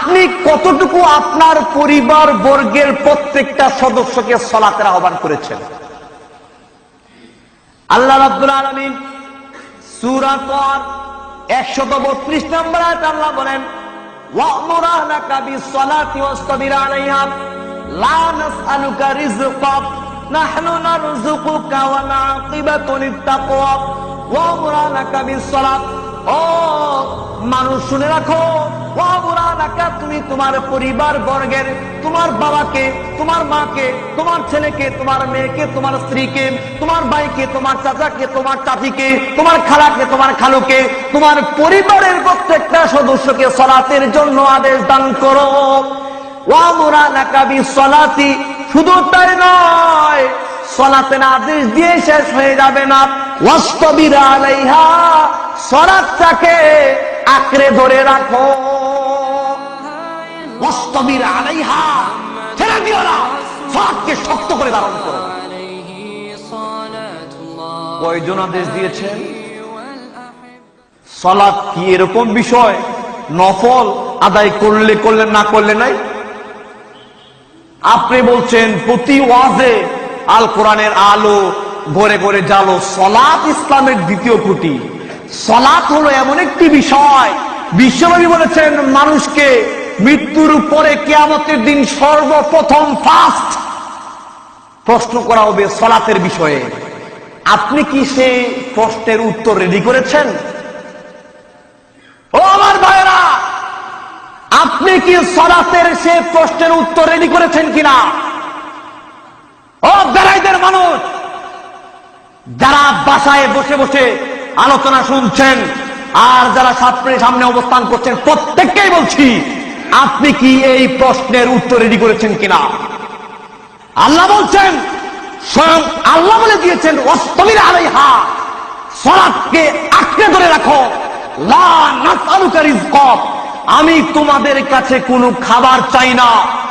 আপনি কতটুকু আপনার পরিবার বর্গের প্রত্যেকটা সদস্যকে সালাতের আহ্বান করেছেন? আল্লাহ রাব্বুল আলামিন সূরা তার 132 নম্বর আয়াতে আল্লাহ বলেন, ওয়া'মুর আহলাকা বিস-সালাতি ওয়াসতাবির আলাইহা লা নাসআলুকা রিজকা নাহনু নারযুকুকা ওয়াল আকিবাতু লিত-তাকওয়া ওয়া'মুর আহলাকা বিস-সালাত। ও মানুষ শুনে রাখো, ওয়া'মুর আহলাকা, তুমি তোমার পরিবার বর্গের, তোমার বাবাকে, তোমার মাকে, তোমার ছেলেকে, তোমার মেয়েকে, তোমার স্ত্রীকে, তোমার ভাইকে, তোমার চাচাকে, তোমার চাচিকে, তোমার খালাকে, তোমার খালুকে, তোমার পরিবারের প্রত্যেকটা সদস্যকে সালাতের জন্য আদেশ দান করো। ওয়া'মুর আহলাকা বিস-সালাতি, শুধু তাই নয়, সালাতের আদেশ দিয়ে শেষ হয়ে যাবে না, ওয়াসতাবির আলাইহা, সালাতটাকে আঁকড়ে ধরে রাখো। ওয়াসতাবির আলাইহা, ছেড়ে দিও না, সালাতকে শক্ত করে ধারণ করো। কয়জন আদেশ দিয়েছেন? সালাত কি এরকম বিষয় নফল আদায় করলে করলেন, না করলে নাই? আপনি বলছেন প্রতি ওয়াজে আল কোরআনের আলো ঘরে ঘরে জালো। সালাত ইসলামের দ্বিতীয় খুঁটি। সালাত হলো এমন একটি বিষয়, বিশ্বনবী বলেছেন মানুষকে মৃত্যুর পরে কিয়ামতের দিন সর্বপ্রথম ফার্স্ট প্রশ্ন করা হবে সালাতের বিষয়ে। আপনি কি সেই প্রশ্নের উত্তর রেডি করেছেন? ও আমার ভাইরা, আপনি কি সালাতের সেই প্রশ্নের উত্তর রেডি করেছেন কিনা? ও বেড়াইদের মানুষ, যারা বাসায় বসে বসে আলোচনা শুনছেন আর যারা সামনে অবস্থান করছেন, প্রত্যেককেই বলছি, আপনি কি এই প্রশ্নের উত্তর রেডি করেছেন কিনা? আল্লাহ বলছেন, স্বয়ং আল্লাহ বলে দিয়েছেন, ওয়াসতাবির আলাইহা, সালাতকে আঁকড়ে ধরে রাখো। লা নাসআলুকা রিজকা, আমি তোমাদের কাছে কোনো খাবার চাই না,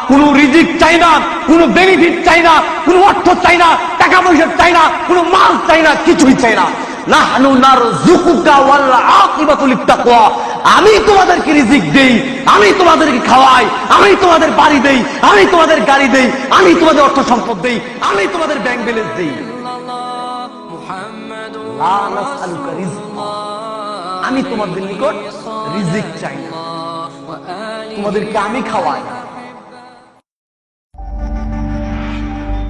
কোনো রিজিক চাই না, কোনো বেনিফিট চাই না, কোনো অর্থ চাই না, টাকা পয়সা চাই না, কোনো মাল চাই না, কিছুই চাই না। নাহনু নারযুকুকা ওয়াল আকিবাতু লিত-তাকওয়া, আমি তোমাদেরকে রিজিক দেই, আমি তোমাদেরকে খাওয়াই, আমি তোমাদের বাড়ি দেই, আমি তোমাদের গাড়ি দেই, আমি তোমাদের অর্থ সম্পদ দেই, আমি তোমাদের ব্যাংক ব্যালেন্স দেই। লা নাসআলুকা রিজকা, আমি তোমাদের নিকট রিজিক চাই না, তোমাদেরকে আমি খাওয়াই,